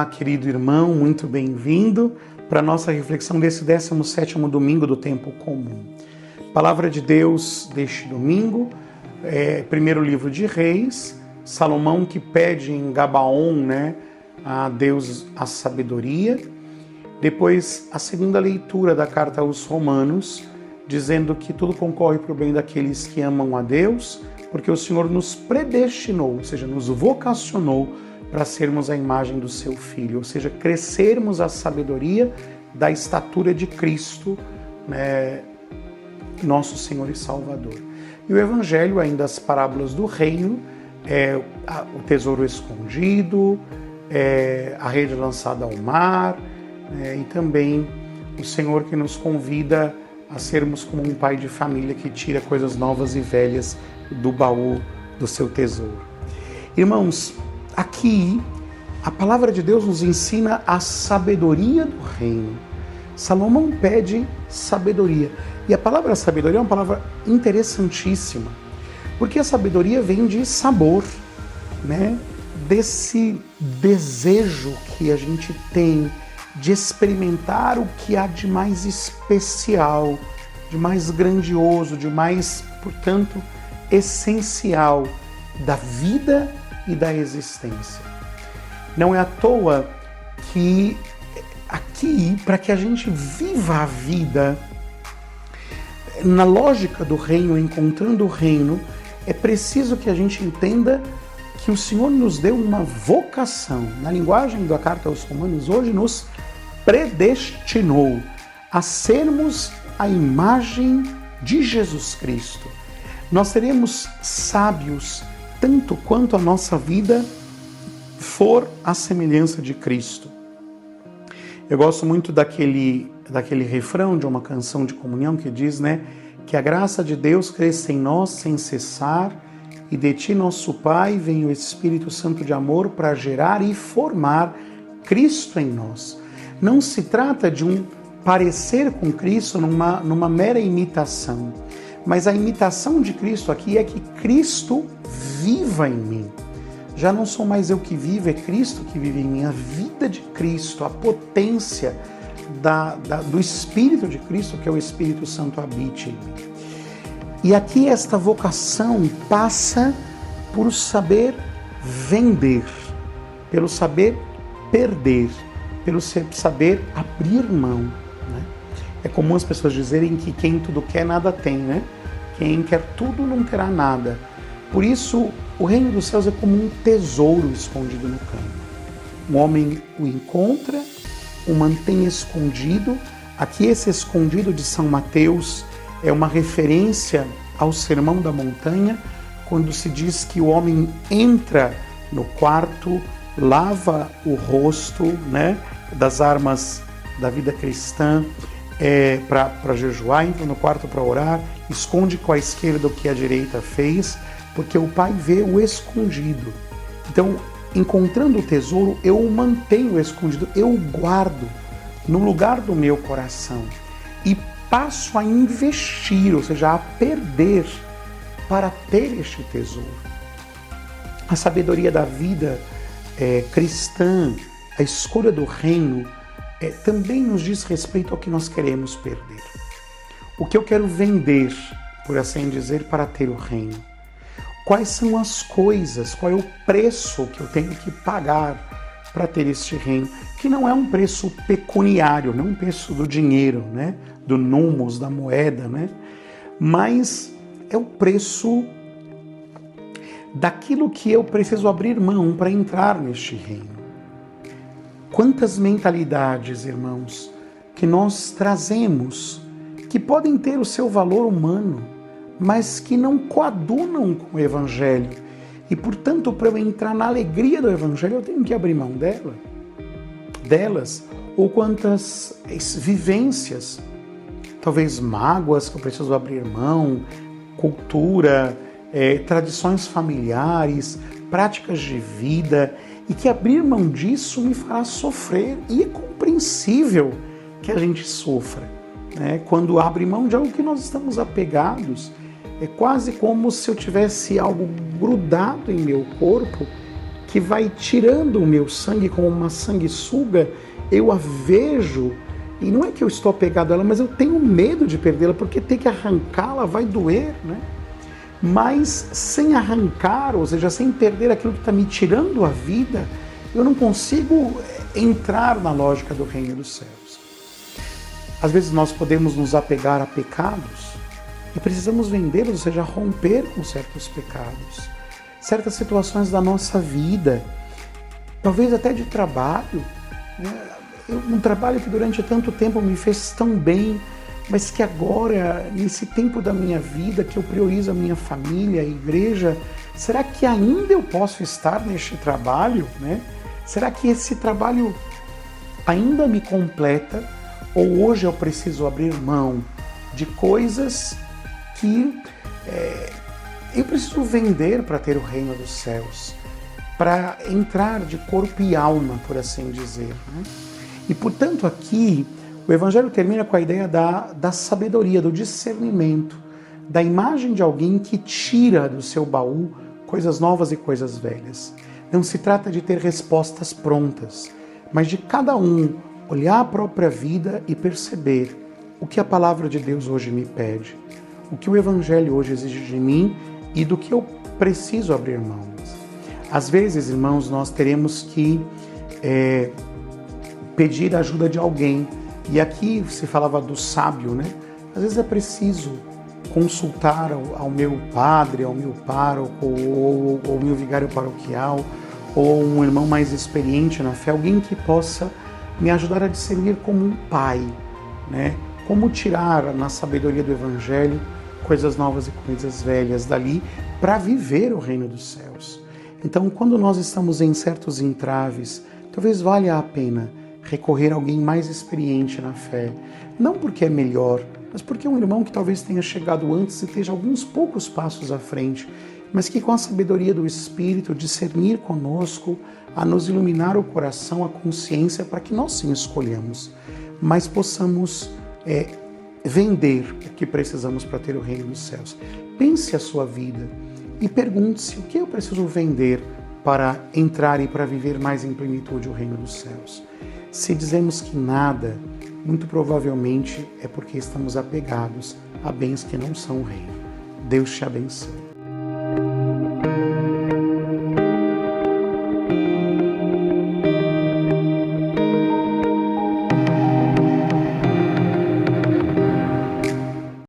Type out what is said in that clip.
Olá, querido irmão, muito bem-vindo para a nossa reflexão desse 17º domingo do tempo comum. Palavra de Deus deste domingo, primeiro livro de Reis, Salomão que pede em Gabaon, a Deus a sabedoria. Depois, a segunda leitura da carta aos Romanos, dizendo que tudo concorre para o bem daqueles que amam a Deus, porque o Senhor nos predestinou, ou seja, nos vocacionou para sermos a imagem do seu Filho, ou seja, crescermos a sabedoria da estatura de Cristo, nosso Senhor e Salvador. E o Evangelho, ainda as parábolas do reino, o tesouro escondido, a rede lançada ao mar, e também o Senhor que nos convida a sermos como um pai de família que tira coisas novas e velhas do baú do seu tesouro. Irmãos, aqui a palavra de Deus nos ensina a sabedoria do reino. Salomão pede sabedoria. E a palavra sabedoria é uma palavra interessantíssima, porque a sabedoria vem de sabor, desse desejo que a gente tem de experimentar o que há de mais especial, de mais grandioso, de mais, portanto, essencial da vida e da existência. Não é à toa que aqui, para que a gente viva a vida na lógica do reino, encontrando o reino, é preciso que a gente entenda que o Senhor nos deu uma vocação. Na linguagem da carta aos Romanos, hoje nos predestinou a sermos a imagem de Jesus Cristo. Nós seremos sábios tanto quanto a nossa vida for a semelhança de Cristo. Eu gosto muito daquele refrão de uma canção de comunhão que diz, que a graça de Deus cresça em nós sem cessar, e de ti, nosso Pai, vem o Espírito Santo de amor para gerar e formar Cristo em nós. Não se trata de um parecer com Cristo numa mera imitação, mas a imitação de Cristo aqui é que Cristo viva em mim. Já não sou mais eu que vivo, é Cristo que vive em mim. A vida de Cristo, a potência do Espírito de Cristo, que é o Espírito Santo, habite em mim. E aqui esta vocação passa por saber vender, pelo saber perder, pelo saber abrir mão. É comum as pessoas dizerem que quem tudo quer, nada tem, Quem quer tudo não terá nada. Por isso, o reino dos céus é como um tesouro escondido no campo. Um homem o encontra, o mantém escondido. Aqui esse escondido de São Mateus é uma referência ao Sermão da Montanha, quando se diz que o homem entra no quarto, lava o rosto, das armas da vida cristã, para jejuar, entra no quarto para orar, esconde com a esquerda o que a direita fez, porque o Pai vê o escondido. Então, encontrando o tesouro, eu o mantenho escondido, eu o guardo no lugar do meu coração e passo a investir, ou seja, a perder para ter este tesouro. A sabedoria da vida cristã, a escolha do reino, também nos diz respeito ao que nós queremos perder. O que eu quero vender, por assim dizer, para ter o reino. Quais são as coisas, qual é o preço que eu tenho que pagar para ter este reino? Que não é um preço pecuniário, não é um preço do dinheiro, do números, da moeda, mas é o preço daquilo que eu preciso abrir mão para entrar neste reino. Quantas mentalidades, irmãos, que nós trazemos, que podem ter o seu valor humano, mas que não coadunam com o Evangelho. E, portanto, para eu entrar na alegria do Evangelho, eu tenho que abrir mão delas. Ou quantas vivências, talvez mágoas que eu preciso abrir mão, cultura, tradições familiares, práticas de vida, e que abrir mão disso me fará sofrer. E é compreensível que a gente sofra, quando abre mão de algo que nós estamos apegados. É quase como se eu tivesse algo grudado em meu corpo que vai tirando o meu sangue como uma sanguessuga, eu a vejo, e não é que eu estou apegado a ela, mas eu tenho medo de perdê-la, porque ter que arrancá-la vai doer, né? Mas sem arrancar, ou seja, sem perder aquilo que está me tirando a vida, eu não consigo entrar na lógica do reino dos céus. Às vezes nós podemos nos apegar a pecados e precisamos vendê-los, ou seja, romper com certos pecados, certas situações da nossa vida, talvez até de trabalho, né? Um trabalho que durante tanto tempo me fez tão bem, mas que agora, nesse tempo da minha vida, que eu priorizo a minha família, a igreja, será que ainda eu posso estar neste trabalho, né? Será que esse trabalho ainda me completa? Ou hoje eu preciso abrir mão de coisas que eu preciso vender para ter o reino dos céus, para entrar de corpo e alma, por assim dizer, né? E, portanto, aqui o Evangelho termina com a ideia da sabedoria, do discernimento, da imagem de alguém que tira do seu baú coisas novas e coisas velhas. Não se trata de ter respostas prontas, mas de cada um olhar a própria vida e perceber o que a palavra de Deus hoje me pede, o que o Evangelho hoje exige de mim e do que eu preciso abrir mãos. Às vezes, irmãos, nós teremos que pedir a ajuda de alguém. E aqui se falava do sábio, né? Às vezes é preciso consultar ao meu padre, ao meu pároco, ou ao meu vigário paroquial, ou um irmão mais experiente na fé, alguém que possa me ajudar a discernir como um pai, né? Como tirar na sabedoria do Evangelho coisas novas e coisas velhas dali para viver o reino dos céus. Então, quando nós estamos em certos entraves, talvez valha a pena recorrer a alguém mais experiente na fé, não porque é melhor, mas porque é um irmão que talvez tenha chegado antes e esteja alguns poucos passos à frente, mas que com a sabedoria do Espírito discernir conosco, a nos iluminar o coração, a consciência, para que nós sim escolhamos, mas possamos vender o que precisamos para ter o reino dos céus. Pense a sua vida e pergunte-se: o que eu preciso vender para entrar e para viver mais em plenitude o reino dos céus? Se dizemos que nada, muito provavelmente é porque estamos apegados a bens que não são o reino. Deus te abençoe.